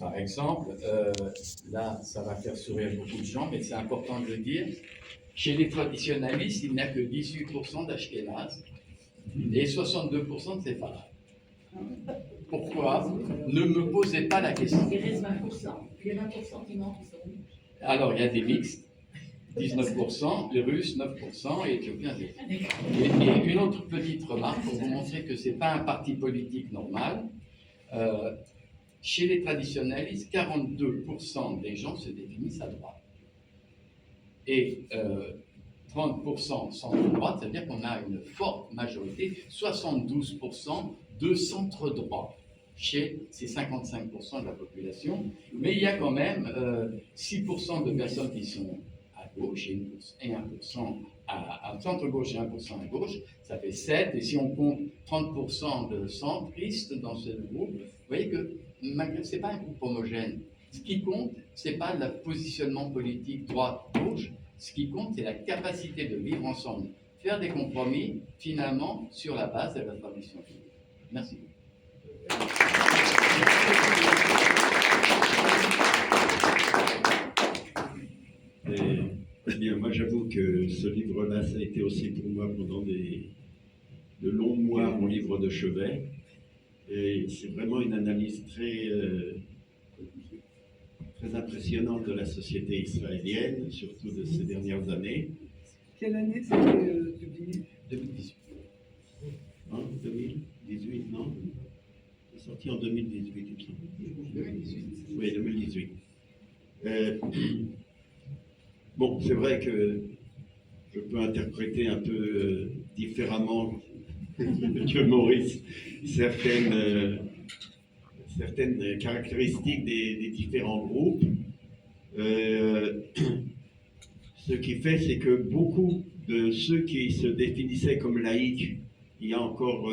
Par exemple, là, ça va faire sourire beaucoup de gens, mais c'est important de le dire. Chez les traditionalistes, il n'y a que 18% d'Ashkénazes et 62% de séfarades. Pourquoi? Ne me posez pas la question. Il reste 20%. Les 20% qui manquent, ils sont où? Alors, il y a des mixtes, 19%, les Russes, 9%, et Éthiopiens, 0%. Et une autre petite remarque pour vous montrer que ce n'est pas un parti politique normal. Chez les traditionalistes, 42% des gens se définissent à droite. Et 30% centre-droite, c'est-à-dire qu'on a une forte majorité, 72% de centre-droit chez ces 55% de la population. Mais il y a quand même 6% de personnes qui sont à gauche et 1% à centre-gauche et 1% à gauche, ça fait 7. Et si on compte 30% de centristes dans ce groupe, vous voyez que ce n'est pas un groupe homogène. Ce qui compte, ce n'est pas le positionnement politique droite-gauche. Ce qui compte, c'est la capacité de vivre ensemble, faire des compromis, finalement, sur la base de la tradition. Merci. Bien, moi, j'avoue que ce livre-là, ça a été aussi pour moi pendant de longs mois mon livre de chevet. Et c'est vraiment une analyse très impressionnante de la société israélienne, surtout de ces dernières années. Quelle année c'était publié? 2018. Hein, 2018, non? C'est sorti en 2018, il me semble. 2018. Oui, 2018. Bon, c'est vrai que je peux interpréter un peu différemment que Maurice certaines caractéristiques des différents groupes. Ce qui fait, c'est que beaucoup de ceux qui se définissaient comme laïcs il y a encore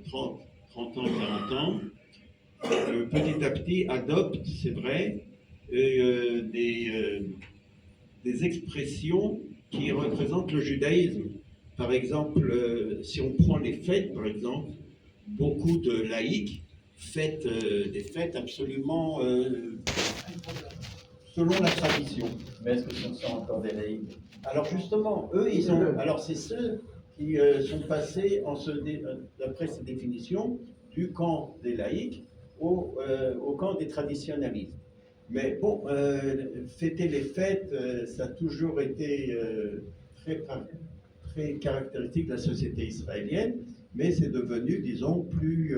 30 ans, 40 ans, petit à petit adoptent, c'est vrai, des expressions qui représentent le judaïsme. Par exemple, si on prend les fêtes, par exemple, beaucoup de laïcs fêtent des fêtes absolument selon la tradition. Mais est-ce que ce sont encore des laïcs? Alors justement, eux, alors c'est ceux qui sont passés, d'après ces définitions, du camp des laïcs au camp des traditionalistes. Mais bon, fêter les fêtes, ça a toujours été très caractéristique de la société israélienne, mais c'est devenu, disons, plus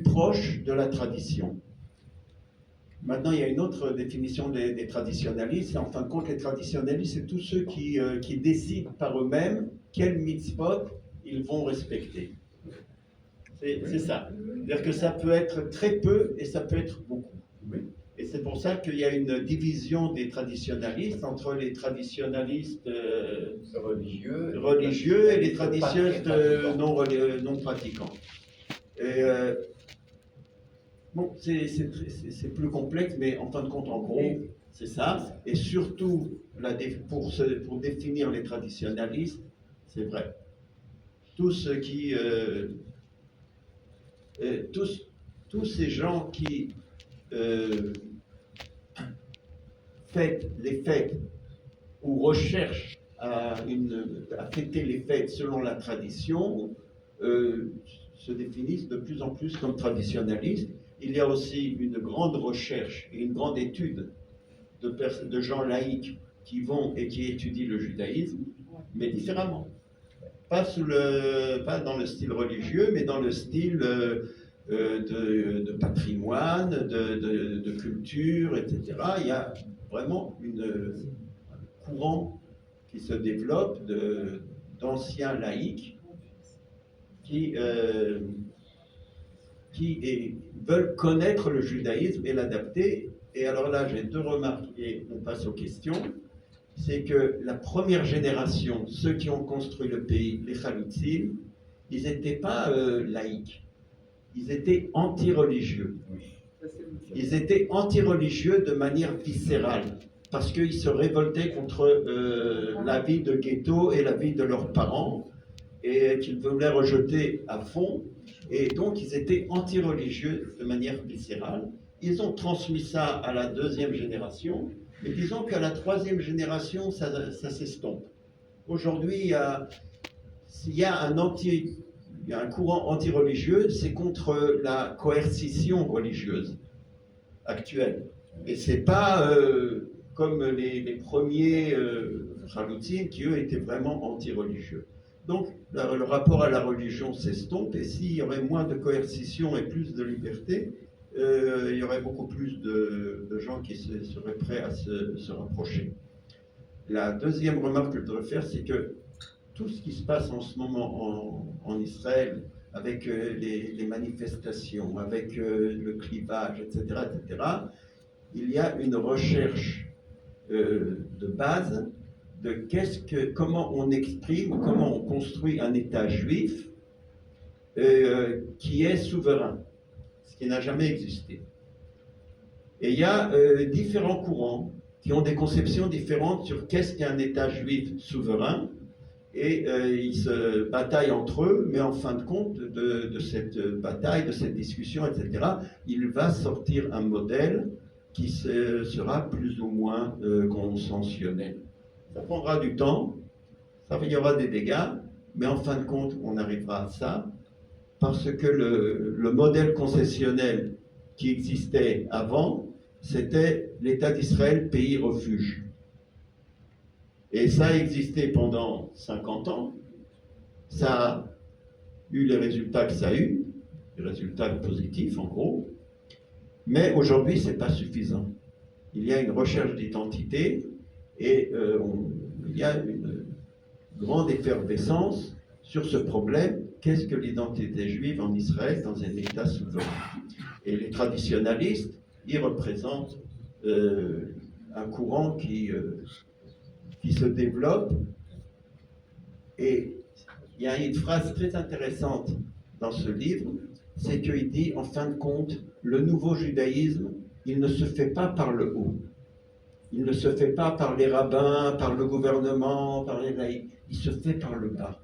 proche de la tradition. Maintenant, il y a une autre définition des traditionalistes. En fin de compte, les traditionalistes, c'est tous ceux qui décident par eux-mêmes quel mitzvot ils vont respecter. C'est ça. C'est-à-dire que ça peut être très peu et ça peut être beaucoup. Et c'est pour ça qu'il y a une division des traditionalistes entre les traditionalistes religieux et les traditionalistes non pratiquants. Et, bon, c'est plus complexe, mais en fin de compte, en gros, c'est ça. Et surtout, pour définir les traditionalistes, c'est vrai. Tous ceux qui... tous ces gens qui fêtent les fêtes ou recherchent à fêter les fêtes selon la tradition se définissent de plus en plus comme traditionalistes. Il y a aussi une grande recherche et une grande étude de gens laïcs qui vont et qui étudient le judaïsme, mais différemment. Pas dans le style religieux, mais dans le style de patrimoine, de culture, etc. Il y a vraiment un courant qui se développe d'anciens laïcs qui veulent connaître le judaïsme et l'adapter. Et alors là, j'ai deux remarques et on passe aux questions. C'est que la première génération, ceux qui ont construit le pays, les Chalutzim, ils n'étaient pas laïcs, ils étaient anti-religieux. Ils étaient anti-religieux de manière viscérale, parce qu'ils se révoltaient contre la vie de ghetto et la vie de leurs parents, et qu'ils voulaient rejeter à fond. Et donc, ils étaient anti-religieux de manière viscérale. Ils ont transmis ça à la deuxième génération, mais disons qu'à la troisième génération, ça s'estompe. Aujourd'hui, s'il y a il y a un courant anti-religieux, c'est contre la coercition religieuse actuelle. Et c'est pas comme les premiers Khaloutsim qui, eux, étaient vraiment anti-religieux. Donc, le rapport à la religion s'estompe, et s'il y aurait moins de coercition et plus de liberté, il y aurait beaucoup plus de gens qui seraient prêts à se rapprocher. La deuxième remarque que je voudrais faire, c'est que tout ce qui se passe en ce moment en Israël, avec les manifestations, avec le clivage, etc., il y a une recherche de base de comment on exprime, comment on construit un État juif qui est souverain, ce qui n'a jamais existé. Et il y a différents courants qui ont des conceptions différentes sur qu'est-ce qu'un État juif souverain, et ils se bataillent entre eux, mais en fin de compte de cette bataille, de cette discussion, etc., il va sortir un modèle qui sera plus ou moins consensuel. Ça prendra du temps, il y aura des dégâts, mais en fin de compte, on arrivera à ça, parce que le modèle concessionnel qui existait avant, c'était l'État d'Israël, pays refuge. Et ça a existé pendant 50 ans, ça a eu les résultats que ça a eu, les résultats positifs en gros, mais aujourd'hui, ce n'est pas suffisant. Il y a une recherche d'identité et il y a une grande effervescence sur ce problème. Qu'est-ce que l'identité juive en Israël dans un État souverain? Et les traditionalistes, ils représentent un courant qui se développe. Et il y a une phrase très intéressante dans ce livre, c'est qu'il dit, en fin de compte, le nouveau judaïsme, il ne se fait pas par le haut. Il ne se fait pas par les rabbins, par le gouvernement, par les laïcs. Il se fait par le bas.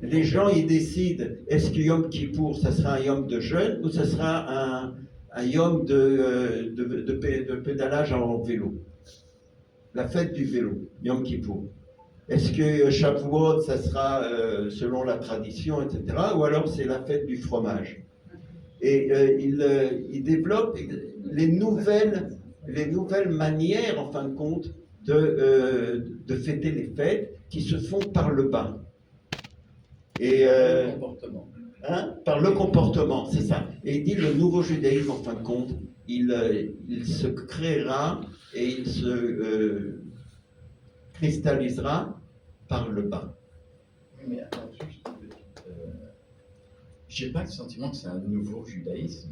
Les gens, ils décident, est-ce que Yom Kippour, ça sera un Yom de jeûne ou ça sera un Yom de pédalage en vélo? La fête du vélo, Yom Kippour. Est-ce que Shavuot, ça sera selon la tradition, etc. Ou alors c'est la fête du fromage? Et il développe les nouvelles manières, en fin de compte, de fêter les fêtes qui se font par le bas. Et, le comportement. Par le comportement, c'est ça. Et il dit le nouveau judaïsme, en fin de compte, il se créera et il se cristallisera par le bas. Oui, mais attends, juste j'ai pas le sentiment que c'est un nouveau judaïsme.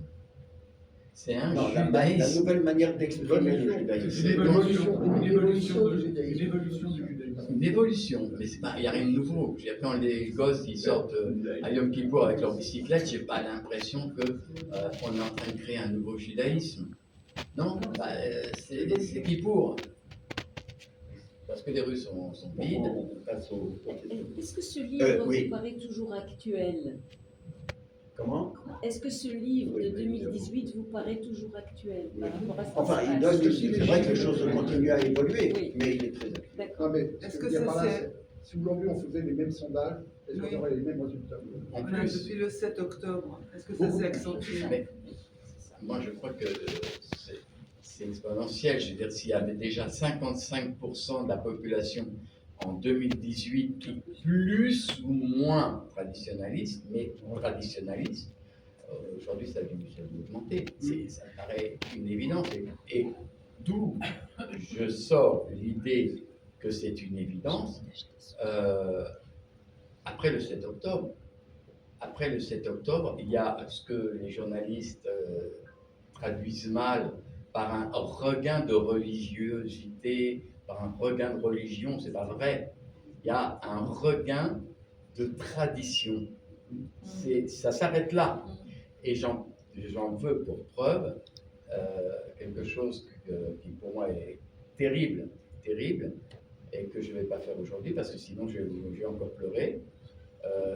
C'est un La judaïsme. nouvelle manière d'exprimer le judaïsme. C'est une évolution du judaïsme. Une évolution, mais il n'y a rien de nouveau. Quand les gosses ils sortent à Yom Kippour avec leur bicyclette, j'ai pas l'impression qu'on est en train de créer un nouveau judaïsme. Non, c'est Kippour. Parce que les rues sont vides. On passe au... Est-ce que ce livre oui. vous paraît toujours actuel? Comment? Est-ce que ce livre de 2018 vous paraît toujours actuel par rapport à ce qui Enfin, se il passe? donne, c'est vrai que les choses continuent à évoluer, Oui. mais il est très actuel. D'accord. Non, mais Est-ce ce que que je veux dire ça, par là, c'est- si aujourd'hui on faisait les mêmes sondages, est-ce qu'on Oui. aurait les mêmes résultats? En Voilà, plus, depuis le 7 octobre, est-ce que ça s'est accentué? mais moi je crois que c'est exponentiel. Je veux dire, s'il y avait déjà 55% de la population en 2018 qui plus ou moins traditionnaliste, mais traditionnaliste, aujourd'hui ça a dû augmenter. Ça me paraît une évidence. Et d'où je sors l'idée que c'est une évidence après le 7 octobre. Après le 7 octobre, il y a ce que les journalistes traduisent mal par un regain de religiosité, par un regain de religion, c'est pas vrai. Il y a un regain de tradition. Ça s'arrête là. Et j'en veux pour preuve quelque chose qui pour moi est terrible, et que je ne vais pas faire aujourd'hui parce que sinon je vais encore pleurer.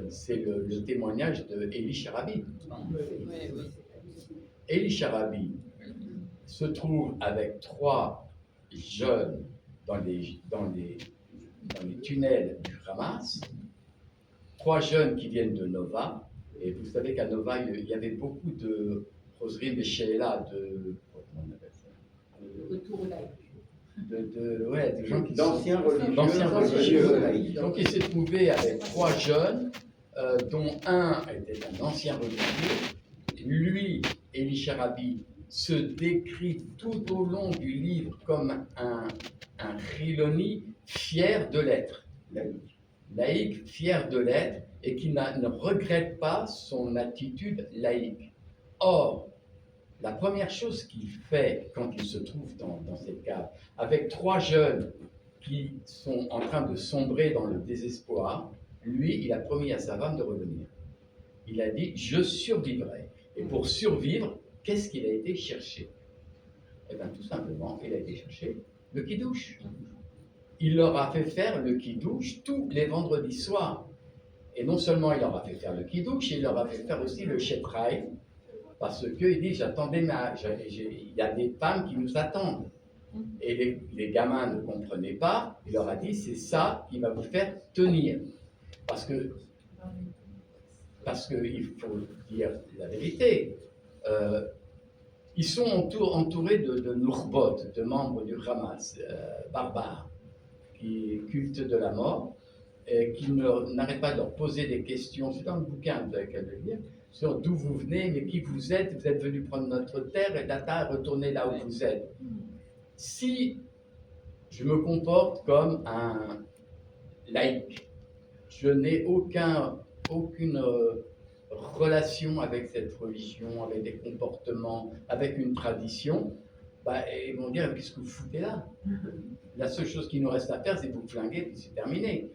c'est le témoignage de Elie Charabi. Elie Charabi se trouve avec 3 jeunes dans les tunnels du Hamas, 3 jeunes qui viennent de Nova, et vous savez qu'à Nova, il y avait beaucoup de Roselyne de Sheila, comment on appelle ça, Retour au laïc. de gens qui D'anciens d'anciens religieux. laïcs. Donc il s'est trouvé avec 3 jeunes, dont un était un ancien religieux. Lui, Elie Charabi, se décrit tout au long du livre comme un Chiloni fier de l'être. Laïque, fier de l'être, et qui ne regrette pas son attitude laïque. Or, la première chose qu'il fait quand il se trouve dans cette cave, avec 3 jeunes qui sont en train de sombrer dans le désespoir, lui, il a promis à sa femme de revenir. Il a dit « je survivrai ». Et pour survivre, qu'est-ce qu'il a été chercher? Eh bien, tout simplement, il a été chercher le kidouche. Il leur a fait faire le kidouche tous les vendredis soirs. Et non seulement il leur a fait faire le kidouche, il leur a fait faire aussi le shetraï, parce qu'il dit, il y a des femmes qui nous attendent. Et les gamins ne comprenaient pas, il leur a dit, c'est ça qui va vous faire tenir. Parce que il faut dire la vérité, ils sont entourés de Nourbot, de membres du Hamas, barbares, qui cultent de la mort, et qui n'arrêtent pas de leur poser des questions. C'est dans le bouquin, vous avez qu'à le lire, sur d'où vous venez, mais qui vous êtes venus prendre notre terre, et data, retournez là où vous êtes. Si je me comporte comme un laïc, je n'ai aucune relation avec cette religion, avec des comportements, avec une tradition, ils vont dire, qu'est-ce que vous foutez là? La seule chose qui nous reste à faire, c'est vous flinguer, puis c'est terminé.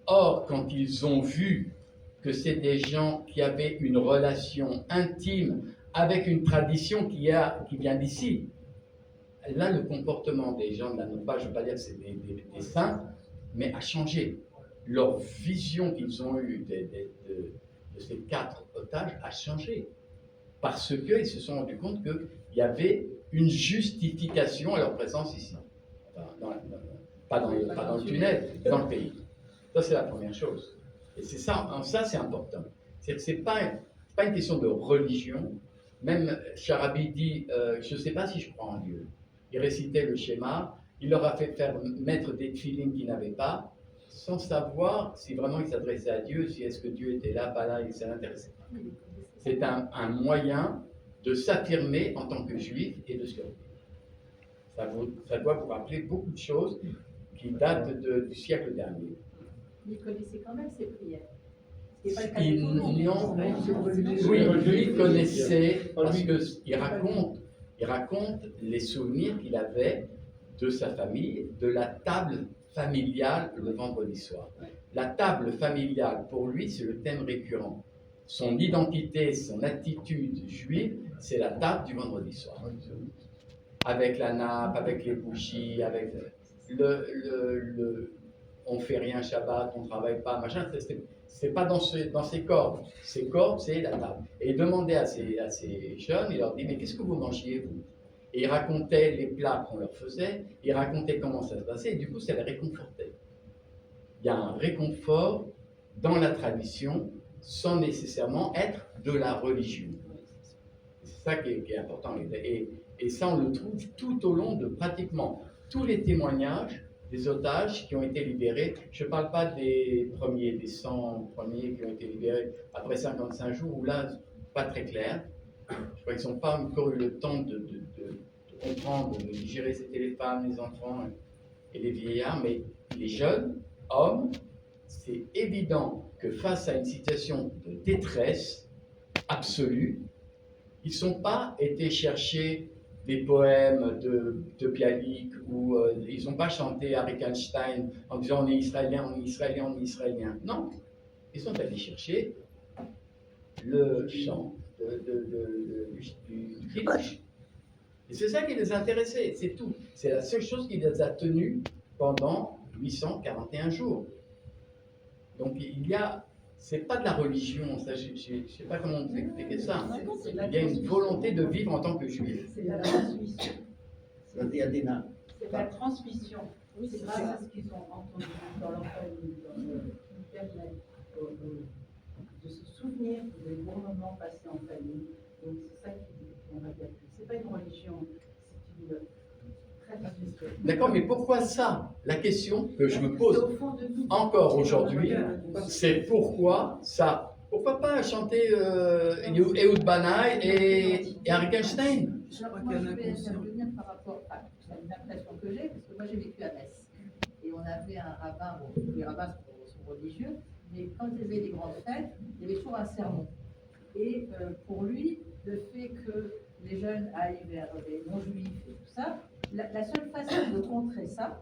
Or, quand ils ont vu que c'est des gens qui avaient une relation intime avec une tradition qui vient d'ici, là, le comportement des gens de la Nova, je ne veux pas dire que c'est des saints, mais a changé. Leur vision qu'ils ont eue de ces 4 otages a changé. Parce qu'ils se sont rendus compte qu'il y avait une justification à leur présence ici. Pas dans le tunnel, mais dans le pays. Ça, c'est la première chose. Et c'est ça c'est important. C'est pas une question de religion. Même Charabi dit, je ne sais pas si je crois en Dieu. Il récitait le schéma, il leur a fait mettre des tefilines qu'ils n'avaient pas, sans savoir si vraiment il s'adressait à Dieu, si est-ce que Dieu était là, pas là, et ça l'intéressait pas. C'est un moyen de s'affirmer en tant que juif et de survivre. Ça doit vous rappeler beaucoup de choses qui datent du siècle dernier. Il connaissait quand même ses prières. Ce qui n'est pas le cas Il, de tout le monde, non, mais oui, lui il connaissait, parce qu'il raconte les souvenirs qu'il avait de sa famille, de la table familiale le vendredi soir. La table familiale, pour lui, c'est le thème récurrent. Son identité, son attitude juive, c'est la table du vendredi soir. Avec la nappe, avec les bougies, avec on fait rien Shabbat, on travaille pas, machin, c'est pas dans ses cordes. Ses cordes, c'est la table. Et il demandait à ces jeunes, il leur dit, mais qu'est-ce que vous mangiez, vous? Et il racontait les plats qu'on leur faisait, il racontait comment ça se passait, et du coup, ça les réconfortait. Il y a un réconfort dans la tradition, sans nécessairement être de la religion. C'est ça qui est important. Et ça, on le trouve tout au long de pratiquement tous les témoignages des otages qui ont été libérés. Je ne parle pas des 100 premiers qui ont été libérés après 55 jours, où là, pas très clair. Je crois qu'ils n'ont pas encore eu le temps de comprendre, de digérer. C'était les femmes, les enfants et les vieillards, mais les jeunes hommes, c'est évident que face à une situation de détresse absolue, ils n'ont pas été chercher des poèmes de Bialik ou ils n'ont pas chanté Arik Einstein en disant on est israélien, on est israélien, on est israélien. Non, ils sont allés chercher le chant du Kiddush. Et c'est ça qui les intéressait, c'est tout. C'est la seule chose qui les a tenus pendant 841 jours. Donc il y a c'est pas de la religion, ça, je sais pas comment vous expliquer ça. Il y a une volonté de vivre en tant que juif. C'est la transmission. Ça dit Adéna. C'est la transmission. C'est grâce à ce qu'ils ont entendu dans leur famille, dans leur permet de se souvenir des bons moments passés en famille. Donc c'est ça qu'on va dire. C'est pas une religion, c'est une tradition. D'accord, mais pourquoi ça? La question que je me C'est pose au fond de nous. encore aujourd'hui, c'est pourquoi ça? Pourquoi pas chanter Ehud Banai et Arkenstein? Moi, je vais intervenir par rapport à une impression que j'ai, parce que moi j'ai vécu à Metz. Et on avait un rabbin, bon, les rabbins sont religieux, mais quand il y avait des grandes fêtes, il y avait toujours un sermon. Et pour lui, le fait que les jeunes aillent vers les non-juifs et tout ça, la seule façon de contrer ça,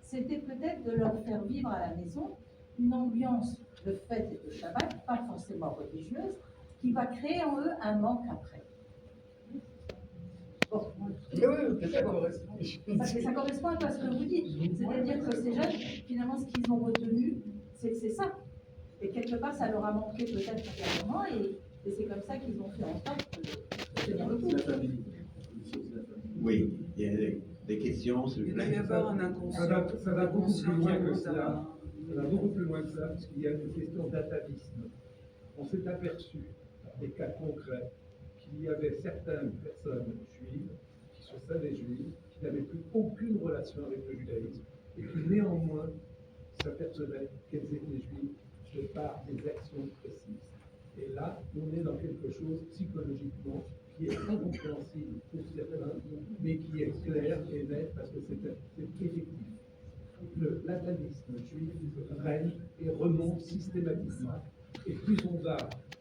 c'était peut-être de leur faire vivre à la maison une ambiance de fête et de Shabbat, pas forcément religieuse, qui va créer en eux un manque après. Bon, Oui, peut-être. ça correspond un peu à ce que vous dites. C'est-à-dire que ces jeunes, finalement, ce qu'ils ont retenu, c'est ça. Et quelque part, ça leur a manqué peut-être à un moment, et c'est comme ça qu'ils ont fait en sorte de tenir le coup. C'est la famille. Oui, il y a des questions, s'il vous Il doit y plaît. avoir un inconscient. Ça va beaucoup plus loin que cela. Ça va beaucoup plus loin que ça, parce qu'il y a une question d'atavisme. On s'est aperçu, par des cas concrets, qu'il y avait certaines personnes juives, qui se savaient juives, qui n'avaient plus aucune relation avec le judaïsme, et qui néanmoins s'apercevaient qu'elles étaient juives de par des actions précises. Et là, on est dans quelque chose psychologiquement qui est incompréhensible pour certains, mais qui est clair et net parce que c'est effectif. L'atavisme juif règne et remonte systématiquement. Et plus on va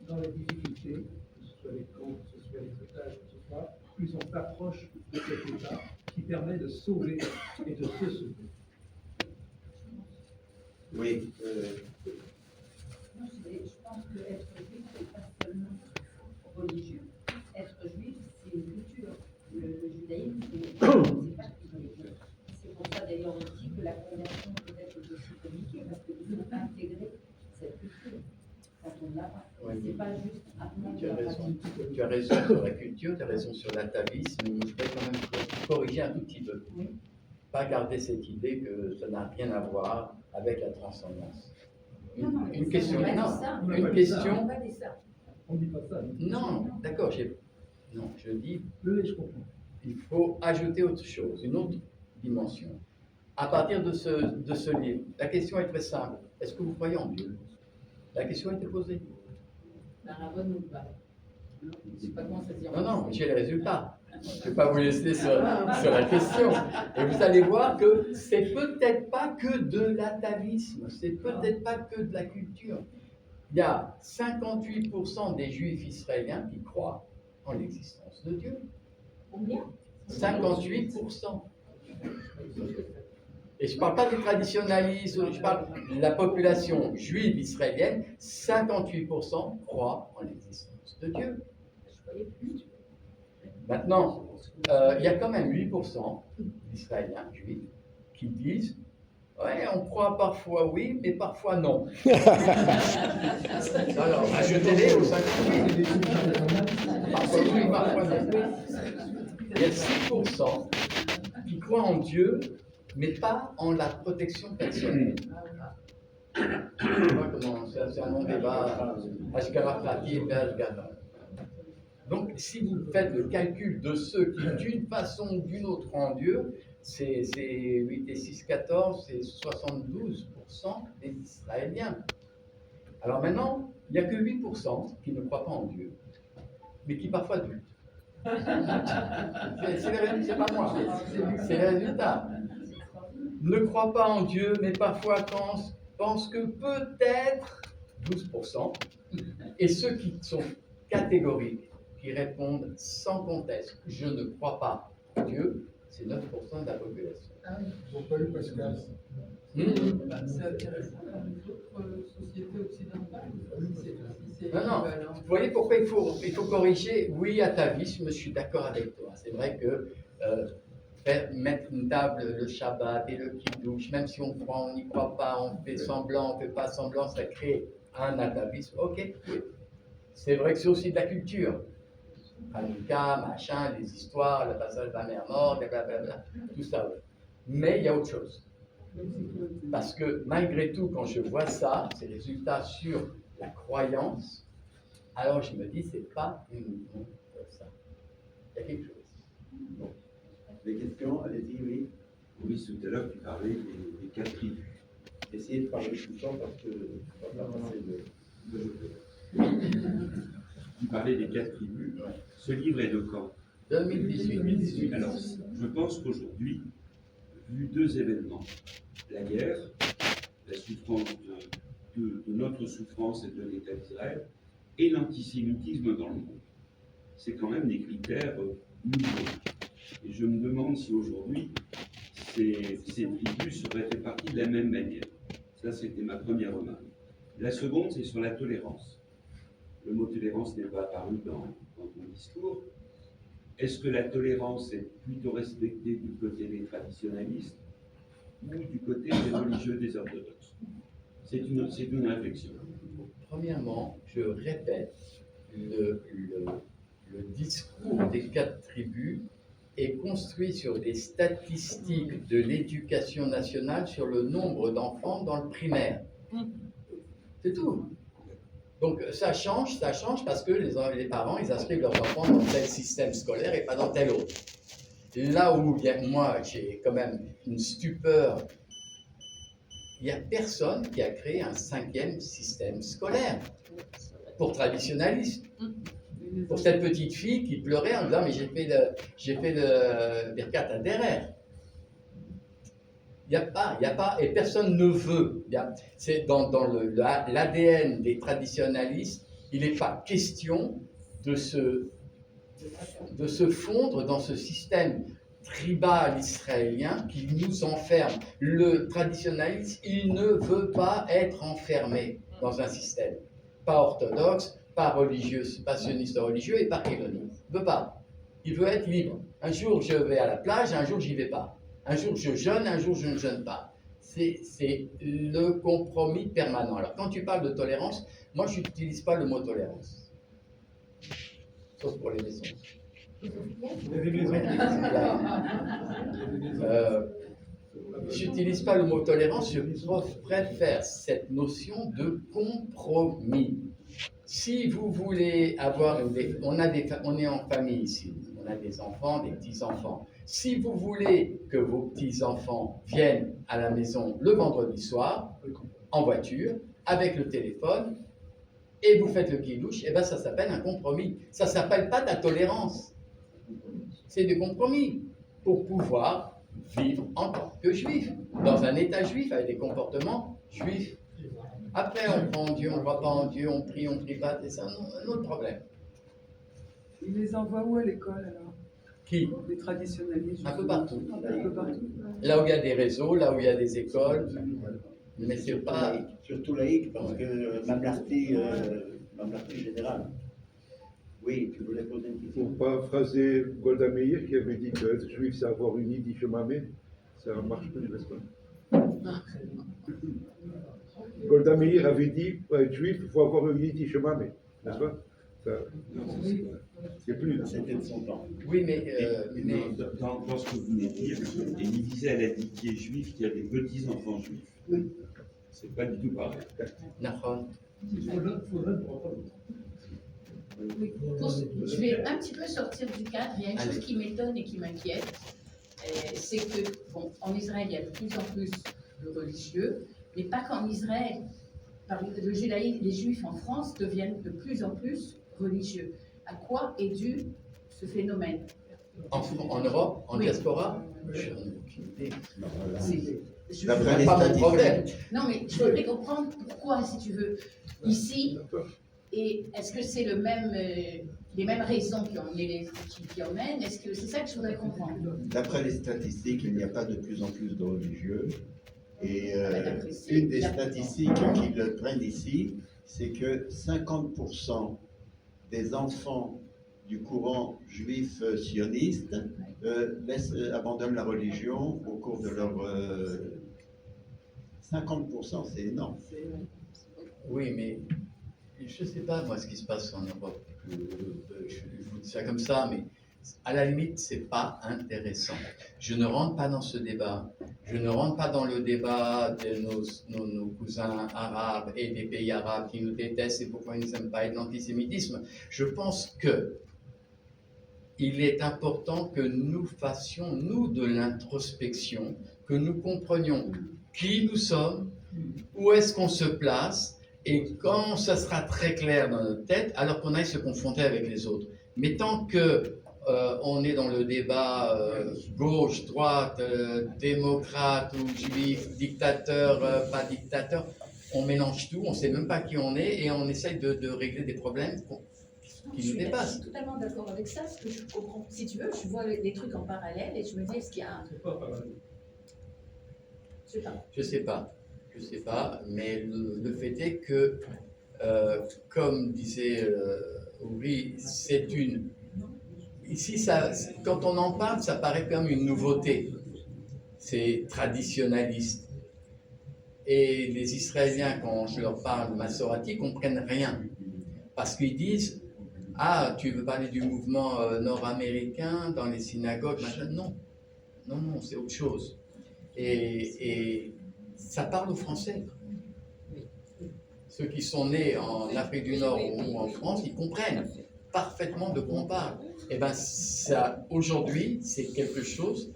dans les difficultés, que ce soit les camps, que ce soit les otages, que ce soit, plus on s'approche de cet état qui permet de sauver et de se sauver. Oui, Moi, je pense que être juif, c'est pas seulement religieux. Être juif, c'est une culture. Le judaïsme, c'est pas religieux. C'est pour ça d'ailleurs aussi que la conversion peut être aussi compliquée, parce qu'il faut intégrer cette culture quand on l'a pas. Oui. C'est pas juste apprendre Tu as la raison. pratique. Tu as raison sur la culture, tu as raison sur l'atavisme, mais je vais quand même corriger un tout petit peu. Oui. Pas garder cette idée que ça n'a rien à voir avec la transcendance. Non, non, Une ça, question, on a dit non, ça. On n'a une pas dit ça. On question, n'a pas dit ça. On ne dit pas ça. non, d'accord, non, je dis, Oui, je comprends. il faut ajouter autre chose, une autre dimension. À partir de ce livre, la question est très simple. Est-ce que vous croyez en Dieu? La question a été posée. La rabonne ou pas. Je ne sais pas comment ça se dit. en Non, non, français. j'ai les résultats. Je ne vais pas vous laisser sur la question. Et vous allez voir que c'est peut-être pas que de l'atavisme, c'est peut-être pas que de la culture. Il y a 58% des juifs israéliens qui croient en l'existence de Dieu. Combien? 58%. Et je ne parle pas des traditionalistes, je parle de la population juive israélienne, 58% croient en l'existence de Dieu. Je croyais plus. Maintenant, il y a quand même 8% d'Israéliens juifs qui disent ouais, on croit parfois oui, mais parfois non. Alors, ajoutez-les aux 58. Parfois oui, parfois non. Il y a 6% qui croient en Dieu, mais pas en la protection personnelle. Je ne sais pas comment, c'est un long débat. Ashkara Prati et Ashkara. Donc, si vous faites le calcul de ceux qui, d'une façon ou d'une autre, croient en Dieu, c'est 8 et 6, 14, c'est 72% des Israéliens. Alors maintenant, il n'y a que 8% qui ne croient pas en Dieu, mais qui parfois doutent. C'est pas moi, c'est les résultats. Ne croient pas en Dieu, mais parfois pensent que peut-être 12%, et ceux qui sont catégoriques, qui répondent sans conteste, je ne crois pas en Dieu, c'est 9% de la population. Ils n'ont pas eu Pascal. C'est intéressant comme d'autres sociétés occidentales. C'est Non, non. équivalent. Vous voyez pourquoi il faut corriger? Oui, atavisme, je suis d'accord avec toi. C'est vrai que mettre une table le Shabbat et le Kiddush, même si on croit, on n'y croit pas, on fait semblant, on ne fait pas semblant, ça crée un atavisme, ok, oui. C'est vrai que c'est aussi de la culture. Hanouka, machin, les histoires, le passage de la mère morte, blablabla, tout ça, oui. Mais il y a autre chose. Parce que malgré tout, quand je vois ça, ces résultats sur la croyance, alors je me dis, c'est pas uniquement ça. Il y a quelque chose. Des questions, allez-y, oui. Oui, tout à l'heure, tu parlais des 4 tribus. Essayez de parler tout le temps parce que on va pas passer Tu parlais des 4 tribus. Ce livre est de quand? 2018. Alors, je pense qu'aujourd'hui, vu 2 événements, la guerre, la souffrance de notre souffrance et de l'État d'Israël, et l'antisémitisme dans le monde, c'est quand même des critères nouveaux. Et je me demande si aujourd'hui, ces tribus seraient fait partie de la même manière. Ça, c'était ma première remarque. La seconde, c'est sur la tolérance. Le mot tolérance n'est pas apparu dans ton discours. Est-ce que la tolérance est plutôt respectée du côté des traditionalistes ou du côté des religieux des orthodoxes? C'est une réflexion. Premièrement, je répète, le discours des 4 tribus est construit sur des statistiques de l'éducation nationale sur le nombre d'enfants dans le primaire. C'est tout. Donc ça change parce que les parents, ils inscrivent leurs enfants dans tel système scolaire et pas dans tel autre. Là où moi, j'ai quand même une stupeur, il n'y a personne qui a créé un 5e système scolaire pour traditionnalisme. Pour cette petite fille qui pleurait en disant mais j'ai fait le Birkat Haderer. Il n'y a pas, et personne ne veut. C'est dans l'ADN des traditionalistes, il n'est pas question de se fondre dans ce système tribal israélien qui nous enferme. Le traditionaliste, il ne veut pas être enfermé dans un système. Pas orthodoxe, pas religieux, pas sioniste religieux et pas chiloni. Il ne veut pas. Il veut être libre. Un jour, je vais à la plage, un jour, j'y vais pas. Un jour, je jeûne, un jour, je ne jeûne pas. C'est le compromis permanent. Alors, quand tu parles de tolérance, moi, je n'utilise pas le mot tolérance. Sauf pour les maisons. J'utilise pas le mot tolérance, je préfère cette notion de compromis. Si vous voulez avoir, on est en famille ici, on a des enfants, des petits-enfants. Si vous voulez que vos petits-enfants viennent à la maison le vendredi soir, en voiture, avec le téléphone, et vous faites le kidouche, et ben ça s'appelle un compromis. Ça s'appelle pas de la tolérance. C'est du compromis pour pouvoir vivre en tant que juif, dans un état juif, avec des comportements juifs. Après, on croit en Dieu, on ne croit pas en Dieu, on prie pas, c'est un autre problème. Ils les envoient où à l'école alors? Qui? Les traditionnalistes. Un peu partout. Un peu partout. Là où il y a des réseaux, là où il y a des écoles, mais c'est pas... Surtout laïque, parce que Mamlarti général. Oui, tu voulais poser une question? Pour paraphraser Golda Meir qui avait dit que être juif, c'est avoir une idée chemin, ça marche plus, n'est-ce pas? Golda Meir avait dit, pour être juif, il faut avoir une idée chemin, n'est-ce pas? C'est plus là. C'était de son temps. Oui, mais Dans ce que vous venez de dire, et divisé à la dit qui est juif, qui a des petits-enfants juifs. Oui. C'est pas du tout pareil. Nahon. Je vais un petit peu sortir du cadre. Il y a une chose qui m'étonne et qui m'inquiète, c'est que, bon, en Israël, il y a de plus en plus de religieux, mais pas qu'en Israël. Le judaïsme, les juifs en France deviennent de plus en plus religieux. À quoi est dû ce phénomène? En Europe, en Oui. diaspora, je n'en ai aucune idée. Je D'après veux les Pas mon statistiques. problème. Non, mais je voudrais comprendre pourquoi, si tu veux, ici, et est-ce que c'est les mêmes raisons qui emmènent? Est-ce que c'est ça que je voudrais comprendre? D'après les statistiques, il n'y a pas de plus en plus de religieux. Et d'après ça, une des il y a- statistiques qu'ils prennent ici, c'est que 50% des enfants du courant juif sioniste abandonnent la religion au cours de leur... 50%, c'est énorme. Oui, mais je ne sais pas, moi, ce qui se passe en Europe. Je vous dis ça comme ça, mais à la limite, ce n'est pas intéressant. Je ne rentre pas dans ce débat. Je ne rentre pas dans le débat de nos cousins arabes et des pays arabes qui nous détestent et pourquoi ils n'aiment pas, et de l'antisémitisme. Je pense que il est important que nous fassions, nous, de l'introspection, que nous comprenions qui nous sommes, où est-ce qu'on se place, et quand ça sera très clair dans notre tête, alors qu'on aille se confronter avec les autres. Mais tant que on est dans le débat gauche, droite, démocrate ou juif, dictateur, pas dictateur, on mélange tout, on ne sait même pas qui on est, et on essaye de régler des problèmes qui nous dépassent. Je suis totalement d'accord avec ça, parce que je comprends. Si tu veux, je vois les trucs en parallèle et je me dis, est-ce qu'il y a un... C'est pas pareil. Je sais pas. Je sais pas, mais le fait est que, comme disait Ouri, c'est une... Ici, quand on en parle, ça paraît comme une nouveauté. C'est traditionnaliste. Et les Israéliens, quand je leur parle massorati, comprennent rien. Parce qu'ils disent, ah, tu veux parler du mouvement nord-américain dans les synagogues, machin. Non, c'est autre chose. Et ça parle aux Français. Ceux qui sont nés en Afrique du Nord ou en France, ils comprennent parfaitement de quoi on parle. Et bien, ça, aujourd'hui, c'est quelque chose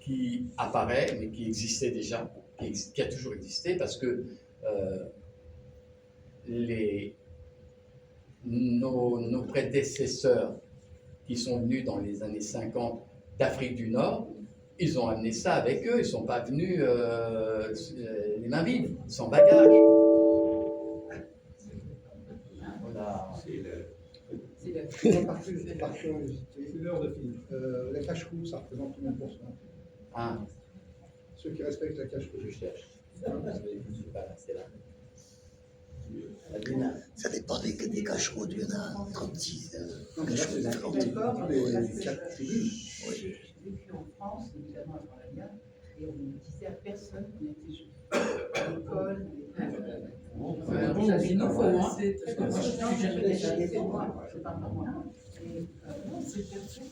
qui apparaît, mais qui existait déjà, qui a toujours existé, parce que nos prédécesseurs qui sont venus dans les années 50 d'Afrique du Nord, ils ont amené ça avec eux, ils ne sont pas venus les mains vides, sans bagage. Voilà. Par curiosité, C'est l'heure de finir. la cache-roue, ça représente combien de pourcents? Ah, Ceux qui respectent la cache-roue. je cherche. C'est là. Ça dépend des cacheroutes, il y en a 36. Non, mais là, c'est d'accord, les quatre tribus. J'ai vécu en France, notamment avant la guerre, et on ne disait à personne qu'on était juif. À l'école, Il nous faut, hein. c'est pas pour moi. Non, c'est personne.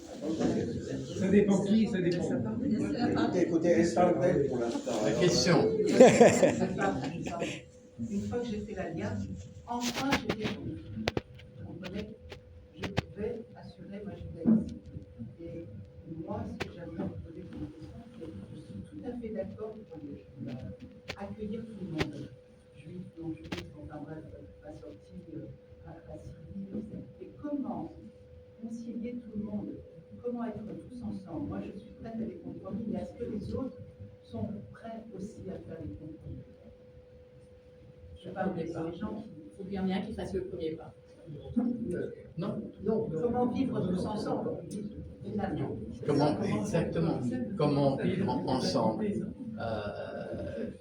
Ça dépend qui, ça dépend. Écoutez, Estelle pour l'instant. La question. Une fois que j'ai fait l'Alliance, enfin j'ai bien compris. Vous comprenez, je pouvais assurer ma judaïsme. Et moi, ce que j'aimerais vous poser comme question, c'est que je suis tout à fait d'accord pour accueillir tout le monde, juif, non juif, enfin bref, pas sorti, pas civil. Et comment concilier tout le monde? Comment être tous ensemble? Moi, je suis prête à des compromis, mais est-ce que les autres sont prêts aussi à faire des compromis? Je parle des gens qui... Il faut bien qui fasse le premier pas. Non. Donc, comment vivre tous ensemble, finalement? Exactement. Comment vivre ensemble.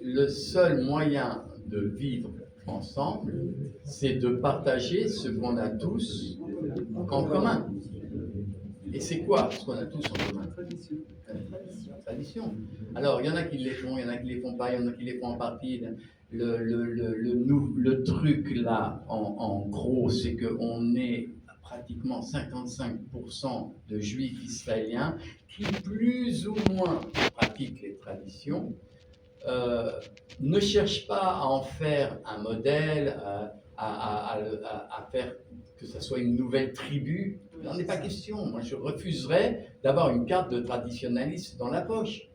Le seul moyen de vivre ensemble, c'est de partager ce qu'on a tous en commun. Et c'est quoi ce qu'on a tous en commun? Tradition. Alors, il y en a qui les font, il y en a qui les font pas, il y en a qui les font en partie. Le truc là, en gros, c'est qu'on est pratiquement 55% de juifs israéliens qui plus ou moins pratiquent les traditions, ne cherchent pas à en faire un modèle, à faire que ce soit une nouvelle tribu. Il n'en est pas question. Moi, je refuserais d'avoir une carte de traditionnaliste dans la poche.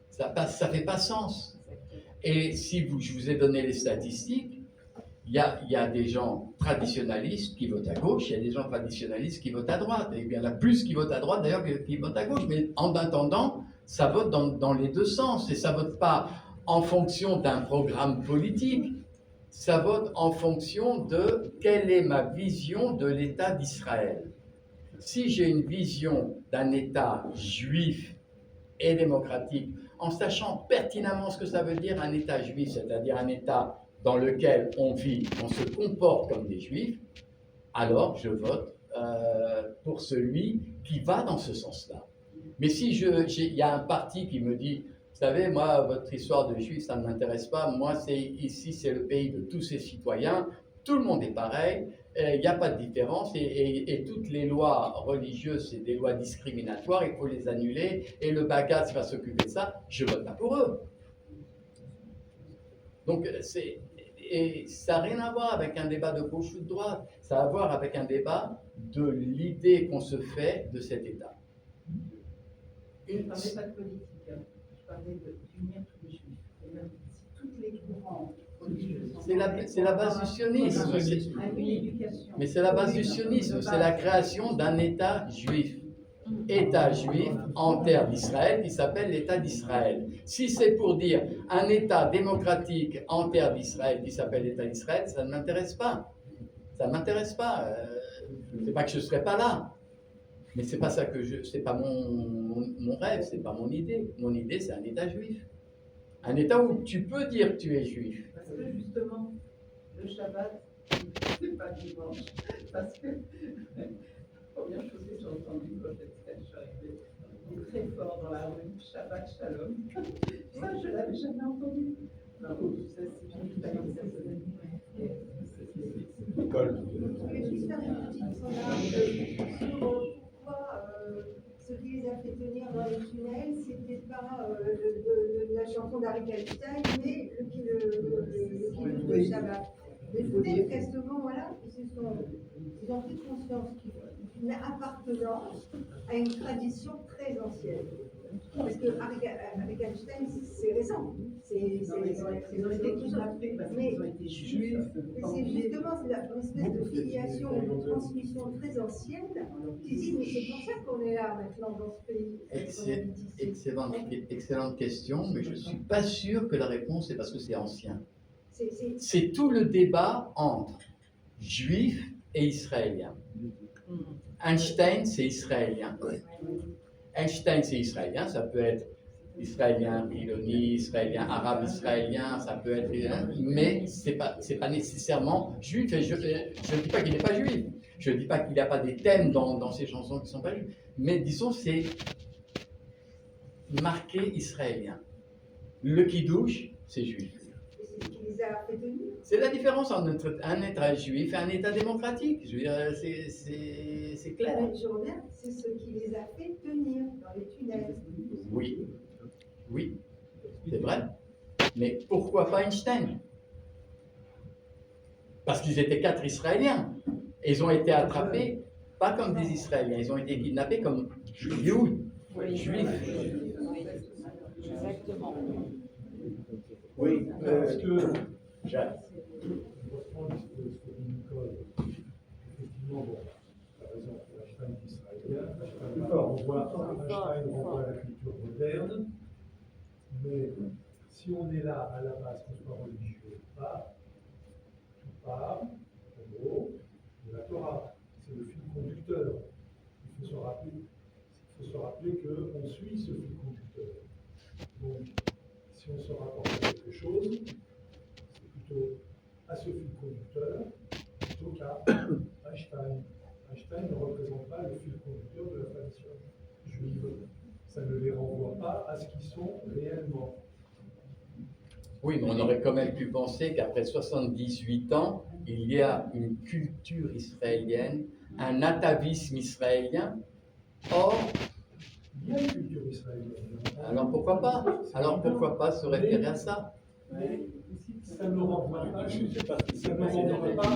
Ça ne fait pas sens. Et si je vous ai donné les statistiques, il y a des gens traditionnalistes qui votent à gauche, il y a des gens traditionnalistes qui votent à droite. Et il y en a plus qui votent à droite d'ailleurs qui votent à gauche. Mais en attendant, ça vote dans les deux sens. Et ça ne vote pas en fonction d'un programme politique. Ça vote en fonction de quelle est ma vision de l'État d'Israël. Si j'ai une vision d'un État juif et démocratique, en sachant pertinemment ce que ça veut dire un État juif, c'est-à-dire un État dans lequel on vit, on se comporte comme des juifs, alors je vote pour celui qui va dans ce sens-là. Mais si il y a un parti qui me dit savez, moi, votre histoire de juif, ça ne m'intéresse pas. Moi, ici, c'est le pays de tous ses citoyens. Tout le monde est pareil. Il n'y a pas de différence. Et toutes les lois religieuses, c'est des lois discriminatoires. Il faut les annuler. Et le Bagatz va s'occuper de ça. Je vote pas pour eux. Donc, et ça n'a rien à voir avec un débat de gauche ou de droite. Ça a à voir avec un débat de l'idée qu'on se fait de cet État. Je ne parlais pas de politique, hein. Je parlais d'unir tous les juifs. C'est-à-dire, si toutes les courants religieux sont C'est la base du sionisme. une éducation. Mais c'est la base du sionisme. C'est la création d'un État juif. État juif en terre d'Israël qui s'appelle l'État d'Israël. Si c'est pour dire un État démocratique en terre d'Israël qui s'appelle l'État d'Israël, ça ne m'intéresse pas. Ça ne m'intéresse pas. C'est pas que je ne serais pas là. Mais c'est pas ça c'est pas mon rêve, c'est pas mon idée. Mon idée, c'est un État juif. Un État où tu peux dire que tu es juif. Parce que justement, le Shabbat, c'est pas dimanche. Parce que, première chose que j'ai entendue quand je suis arrivée, il est très fort dans la rue, Shabbat Shalom. Ça, je ne l'avais jamais entendu. Non, c'est une expérience personnelle. Nicole. Je voulais juste faire une petite remarque sur pourquoi ce qui les a fait tenir dans les tunnels, c'était pas la chanson d'Harry Einstein, mais le kilo de Shabbat. Mais peut-être qu'à ce moment-là, ils ont pris conscience d'une appartenance à une tradition très ancienne. Parce que avec Einstein, c'est récent. Ils ont été kidnappés parce qu'ils ont été juifs. C'est justement une espèce de filiation, une transmission très ancienne qui dit mais c'est pour ça qu'on est là maintenant dans ce pays. Excellente question, mais je ne suis pas sûr que la réponse est parce que c'est ancien. C'est C'est tout le débat entre juifs et israéliens. Einstein, c'est israélien. Einstein, c'est israélien, ça peut être israélien, piloni, israélien, arabe israélien, ça peut être, mais c'est pas nécessairement juif. Et je ne dis pas qu'il n'est pas juif, je ne dis pas qu'il n'y a pas des thèmes dans ses chansons qui ne sont pas juifs, mais disons c'est marqué israélien. Le kiddush, c'est juif. ce qui les a fait tenir. C'est la différence entre un État juif et un État démocratique. Je veux dire, c'est clair. Je reviens, c'est ce qui les a fait tenir dans les tunnels. Oui, oui, c'est vrai. Mais pourquoi pas Einstein? Parce qu'ils étaient 4 Israéliens. Et ils ont été attrapés, pas comme des Israéliens, ils ont été kidnappés comme juifs. Exactement. Oui, Parce que, Jacques. je reprends ce que dit Nicole. Effectivement, bon, tu as raison, Einstein est israélien, Einstein renvoie à la culture moderne, mais si on est là à la base, qu'on soit religieux ou pas, tout part, en gros, de la Torah. C'est le fil conducteur. Il faut se rappeler qu'on suit ce fil conducteur. Donc, si on se rapporte à quelque chose, c'est plutôt à ce fil conducteur plutôt qu'à Einstein. Einstein ne représente pas le fil conducteur de la tradition juive. Ça ne les renvoie pas à ce qu'ils sont réellement. Oui, mais on aurait quand même pu penser qu'après 78 ans, il y a une culture israélienne, un atavisme israélien. Or, Il y a une culture israélienne. alors pourquoi pas? Alors pourquoi pas se référer à ça? Mais ça ne renvoie pas, ça ne renvoie pas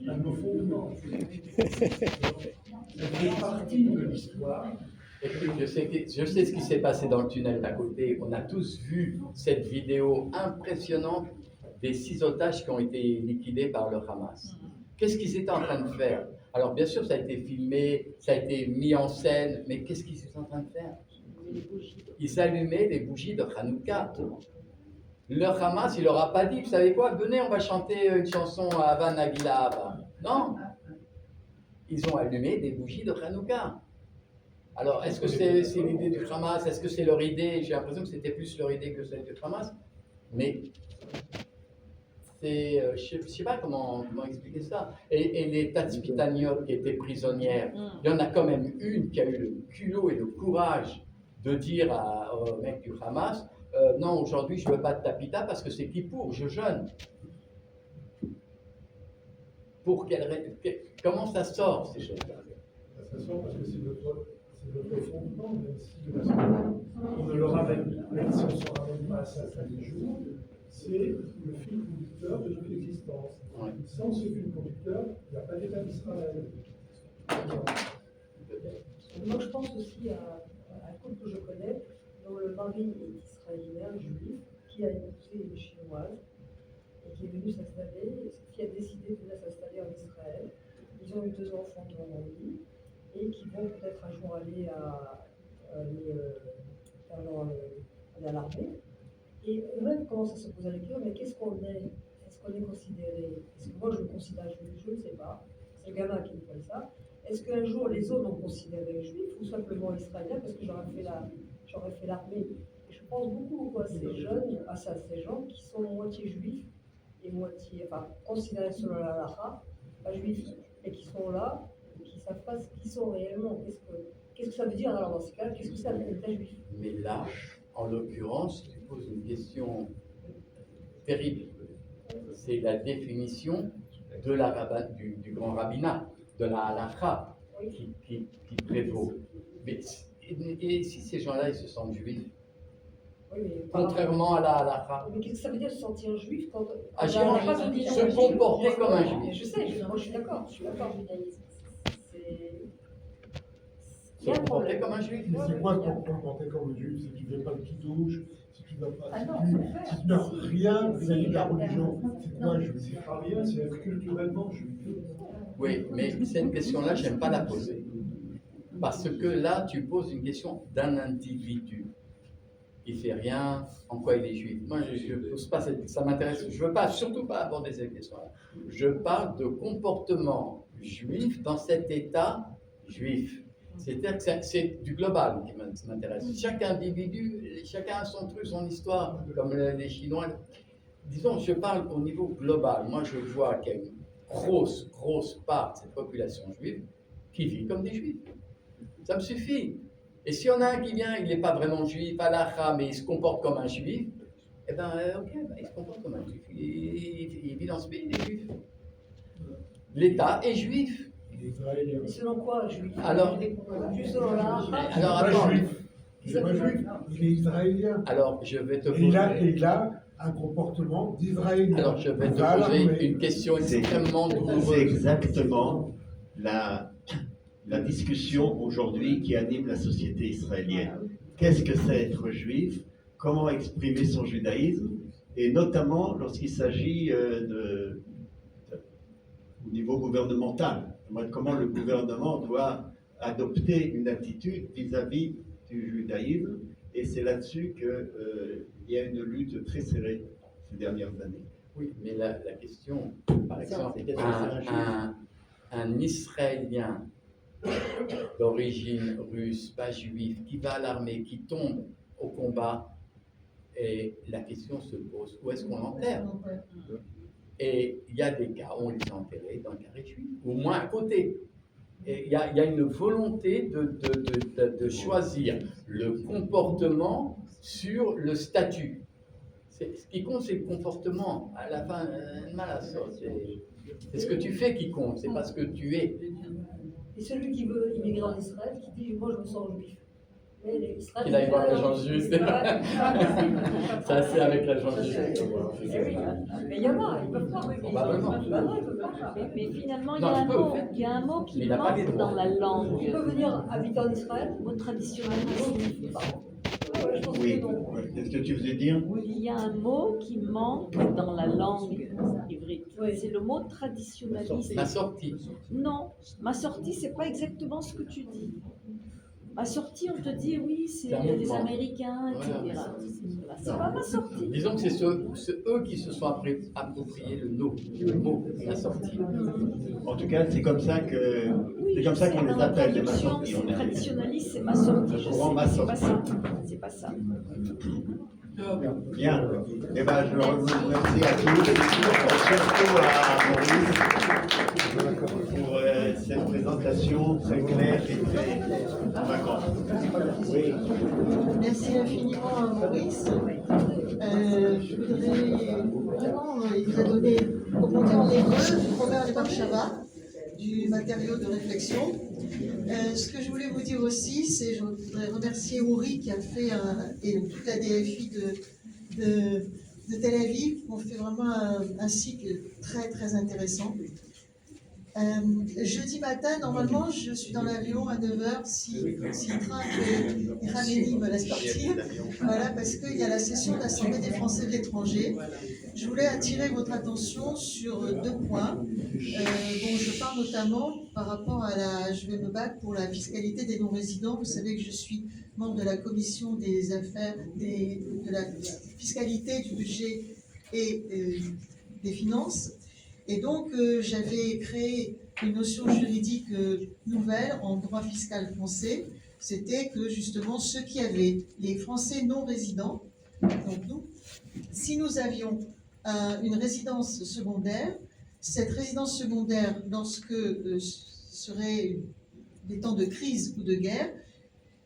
à nos fondements. Ça fait partie de l'histoire. Écoute, je sais ce qui s'est passé dans le tunnel d'à côté. On a tous vu cette vidéo impressionnante des 6 otages qui ont été liquidés par le Hamas. Qu'est-ce qu'ils étaient en train de faire? Alors bien sûr, ça a été filmé, ça a été mis en scène, mais qu'est-ce qu'ils étaient en train de faire? Ils allumaient les bougies de Hanouka. Le Hamas, il leur a pas dit, vous savez quoi, venez, on va chanter une chanson à Hava Nagila Hava. Non, ils ont allumé des bougies de Hanouka. Alors, est-ce que c'est l'idée du Hamas? Est-ce que c'est leur idée? J'ai l'impression que c'était plus leur idée que celle du Hamas. Mais c'est, je ne sais pas comment expliquer ça. Et les Tatspitaniot qui étaient prisonnières, il y en a quand même une qui a eu le culot et le courage de dire au mec du Hamas, non, aujourd'hui, je ne veux pas de tapita parce que c'est Kippour, je jeûne. Comment ça sort, ces choses-là? Ça sort parce que c'est notre fondement, même si on ne le ramène, même si on ne se ramène pas à ça les jours, c'est le fil conducteur de notre existence. Ouais. Sans ce fil conducteur, il n'y a pas d'État d'Israël. Moi, je pense aussi à un couple que je connais, dont le mari est israélien, juif, qui a épousé une chinoise, et qui est venu s'installer, qui a décidé de venir s'installer en Israël. Ils ont eu 2 enfants qui ont grandi, et qui vont peut-être un jour aller à l'armée. Et eux-mêmes commencent à se poser la question, mais qu'est-ce qu'on est? Est-ce qu'on est considéré? Est-ce que moi je me considère juif? Je ne sais pas. C'est le gamin qui me fait ça. Est-ce qu'un jour les autres ont considéré juif ou simplement israélien parce que j'aurais fait l'armée? Et je pense beaucoup à ces jeunes, à ces gens qui sont moitié juifs et moitié, enfin, considérés selon la halakha, pas juifs, et qui sont là, et qui ne savent pas ce qu'ils sont réellement. Qu'est-ce que ça veut dire alors dans ce cas? Qu'est-ce que c'est un État juif? Mais là, en l'occurrence, tu poses une question terrible. C'est la définition de du grand rabbinat, de la halakha qui prévaut. Mais, et si ces gens-là, ils se sentent juifs, Oui, mais contrairement à la halakha, mais qu'est-ce que ça veut dire se sentir juif quand agir, on n'a pas de religion? se comporter comme un juif. Je sais, moi je suis d'accord. C'est. Se comporter comme un juif. Mais c'est quoi pour comporter comme un juif? Si tu ne fais pas de qui-douche, si tu n'as pas, Ah non, si tu n'as rien vis-à-vis de la religion, c'est quoi un juif? C'est pas rien, c'est être culturellement juif. Oui, mais cette question-là, je n'aime pas la poser. Parce que là, tu poses une question d'un individu qui ne fait rien, en quoi il est juif. Moi, je ne pose pas ça m'intéresse. Je ne veux pas, surtout pas aborder cette question-là. Je parle de comportement juif dans cet état juif. C'est-à-dire que c'est du global qui m'intéresse. Chaque individu, chacun a son truc, son histoire, comme les Chinois. Disons, je parle au niveau global. Moi, je vois qu'il y a une grosse part de cette population juive qui vit comme des juifs. Ça me suffit. Et s'il y en a un qui vient, il n'est pas vraiment juif, halakha, mais il se comporte comme un juif, eh bien, ok, il se comporte comme un juif. Il vit dans ce pays, il est juif. L'État est juif. Et selon quoi, juif? Alors, juste selon la halakha? alors attends. Il n'est pas juif, il est israélien. Alors, je vais te Et poser. il a un comportement d'israélien. Alors, je vais te Il va à poser l'armée. une question extrêmement douloureuse. C'est exactement la discussion aujourd'hui qui anime la société israélienne. Qu'est-ce que c'est être juif? Comment exprimer son judaïsme? Et notamment lorsqu'il s'agit au niveau gouvernemental. Comment le gouvernement doit adopter une attitude vis-à-vis du judaïsme. Et c'est là-dessus qu'il y a une lutte très serrée ces dernières années. Oui, mais la question, par exemple, un Israélien d'origine russe, pas juif, qui va à l'armée, qui tombe au combat, et la question se pose, où est-ce qu'on l'enterre? Et il y a des cas où on les a enterrés dans le carré juif, au moins à côté. Et il y a une volonté de choisir le comportement sur le statut. Ce qui compte, c'est le comportement. À la fin, c'est ce que tu fais qui compte, c'est pas ce que tu es. Et celui qui veut immigrer en Israël, qui dit moi je me sens juif. Qu'il aille voir l'agent juste. Ça, c'est avec l'agent juste. Mais il y en a, ils peuvent pas. Probablement. Mais finalement, il y Non, a il peut. il y a un mot Mais qui il n'a pas les manque droits. dans la langue. Il peut venir habiter en Israël. Le mot traditionnaliste. Oui, est-ce que tu faisais dire? Il y a un mot qui manque dans la langue ivrite. C'est le mot traditionnaliste. Ma sortie. Non, ma sortie, c'est pas exactement ce que tu dis. Ma sortie, on te dit oui, c'est C'est un les mouvement. Américains, etc. Voilà. C'est pas ma sortie. Disons que c'est eux qui se sont appropriés le mot, la sortie. En tout cas, c'est comme ça que Oui, c'est comme ça qu'on dans les la appelle, les traduction, massortis. c'est traditionnaliste, c'est ma sortie. Je Courant sais, ma mais c'est pas sortie. ça. C'est pas ça. Bien. Eh ben, je vous remercie à tous, surtout à Maurice, pour cette présentation très claire et très convaincante. Oui. Merci infiniment Maurice. Je voudrais vraiment, il vous a donné, pour monter en hébreu, du Robert Barshava, du matériau de réflexion. Ce que je voulais vous dire aussi, c'est je voudrais remercier Uri qui a fait et toute la DFI de Tel Aviv qui ont fait vraiment un cycle très très intéressant. Jeudi matin, normalement, je suis dans l'avion à 9h si le train de Raméni me laisse partir. Voilà, parce qu'il y a la session de l'Assemblée des Français de l'étranger. Je voulais attirer votre attention sur 2 points dont je parle notamment par rapport à je vais me battre pour la fiscalité des non-résidents. Vous savez que je suis membre de la commission des affaires, de la fiscalité, du budget et des finances. Et donc, j'avais créé une notion juridique nouvelle en droit fiscal français. C'était que justement, ceux qui avaient les Français non résidents, donc nous, si nous avions une résidence secondaire, cette résidence secondaire, lorsque seraient des temps de crise ou de guerre,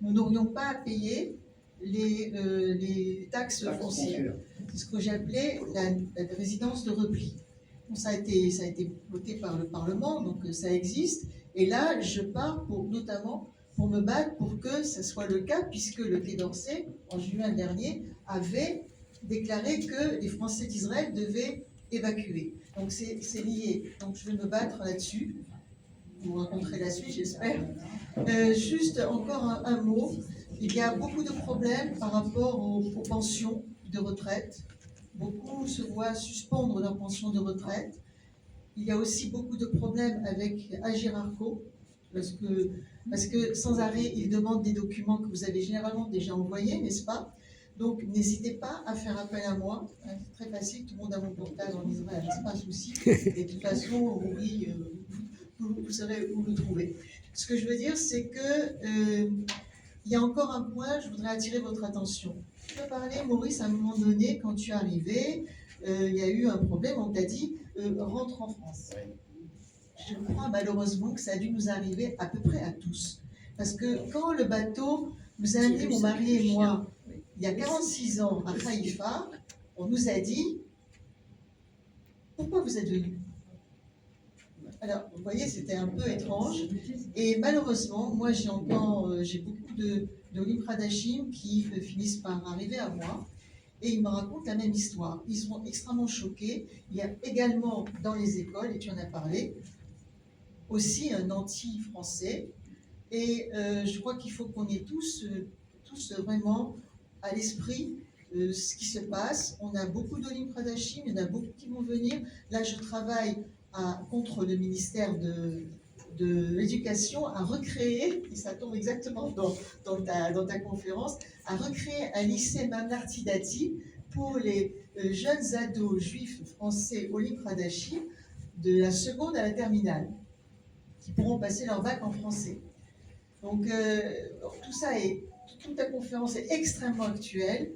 nous n'aurions pas à payer les taxes foncières. C'est ce que j'ai appelé la résidence de repli. Bon, ça a été voté par le Parlement, donc ça existe. Et là, je pars notamment pour me battre pour que ce soit le cas, puisque le Quai d'Orsay, en juin dernier, avait déclaré que les Français d'Israël devaient évacuer. Donc c'est lié. Donc je vais me battre là-dessus. Vous rencontrez la suite, j'espère. Juste encore un mot. Il y a beaucoup de problèmes par rapport aux pensions de retraite. Beaucoup se voient suspendre leur pension de retraite. Il y a aussi beaucoup de problèmes avec Agir Arco, parce que sans arrêt, ils demandent des documents que vous avez généralement déjà envoyés, n'est-ce pas? Donc, n'hésitez pas à faire appel à moi. C'est très facile, tout le monde a mon portable en Israël, c'est pas un souci. Et de toute façon, oui, vous saurez où le trouver. Ce que je veux dire, c'est que il y a encore un point, je voudrais attirer votre attention. Tu as parlé, Maurice, à un moment donné, quand tu es arrivé, il y a eu un problème, on t'a dit rentre en France. Je crois malheureusement que ça a dû nous arriver à peu près à tous. Parce que quand le bateau nous a amené, mon mari et moi, il y a 46 ans, à Haïfa, on nous a dit pourquoi vous êtes venus? Alors, vous voyez, c'était un peu étrange. Et malheureusement, moi, j'ai beaucoup de Olim Pradashim qui finissent par arriver à moi. Et ils me racontent la même histoire. Ils sont extrêmement choqués. Il y a également dans les écoles, et tu en as parlé, aussi un anti-français. Et je crois qu'il faut qu'on ait tous vraiment à l'esprit ce qui se passe. On a beaucoup d'Olim Pradashim, il y en a beaucoup qui vont venir. Là, je travaille contre le ministère de l'Éducation à recréer, et ça tombe exactement dans ta conférence, à recréer un lycée Mamlarti Dati pour les jeunes ados juifs français Olim Pradashim de la seconde à la terminale, qui pourront passer leur bac en français. Donc toute ta conférence est extrêmement actuelle.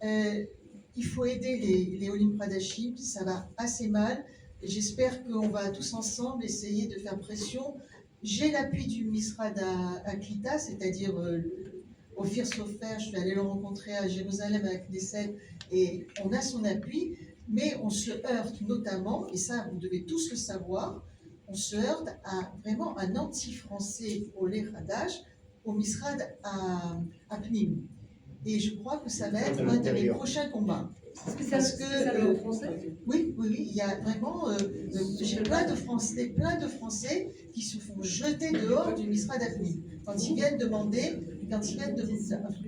Il faut aider les Olim Pradashim, ça va assez mal. J'espère qu'on va tous ensemble essayer de faire pression. J'ai l'appui du Misrad à Klita, c'est-à-dire Ophir Sofer, je vais aller le rencontrer à Jérusalem avec Knesset, et on a son appui, mais on se heurte notamment, et ça vous devez tous le savoir, on se heurte à vraiment un anti-français au Lechadash, au Misrad à Pnim. Et je crois que ça va être un de mes prochains combats. Parce que français oui, il y a vraiment j'ai plein de Français qui se font jeter dehors du Misrad d'Apni quand ils viennent de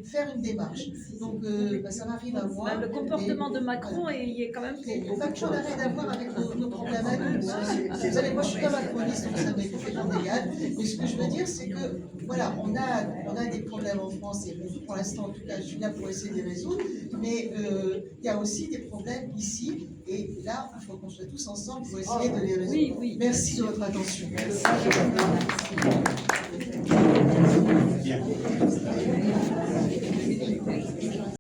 faire une démarche. Donc ça m'arrive à moi. Le comportement de Macron est quand même. Macron n'a rien à voir avec nos problèmes à nous. Vous savez, moi je suis pas macroniste, donc ça m'est complètement égal. Mais ce que je veux dire, c'est que voilà, on a des problèmes en France, et pour l'instant, en tout cas, je suis là pour essayer de les résoudre. Mais il y a aussi des problèmes ici, et là, il faut qu'on soit tous ensemble pour essayer de les résoudre. Oui. Merci de votre attention. Bien.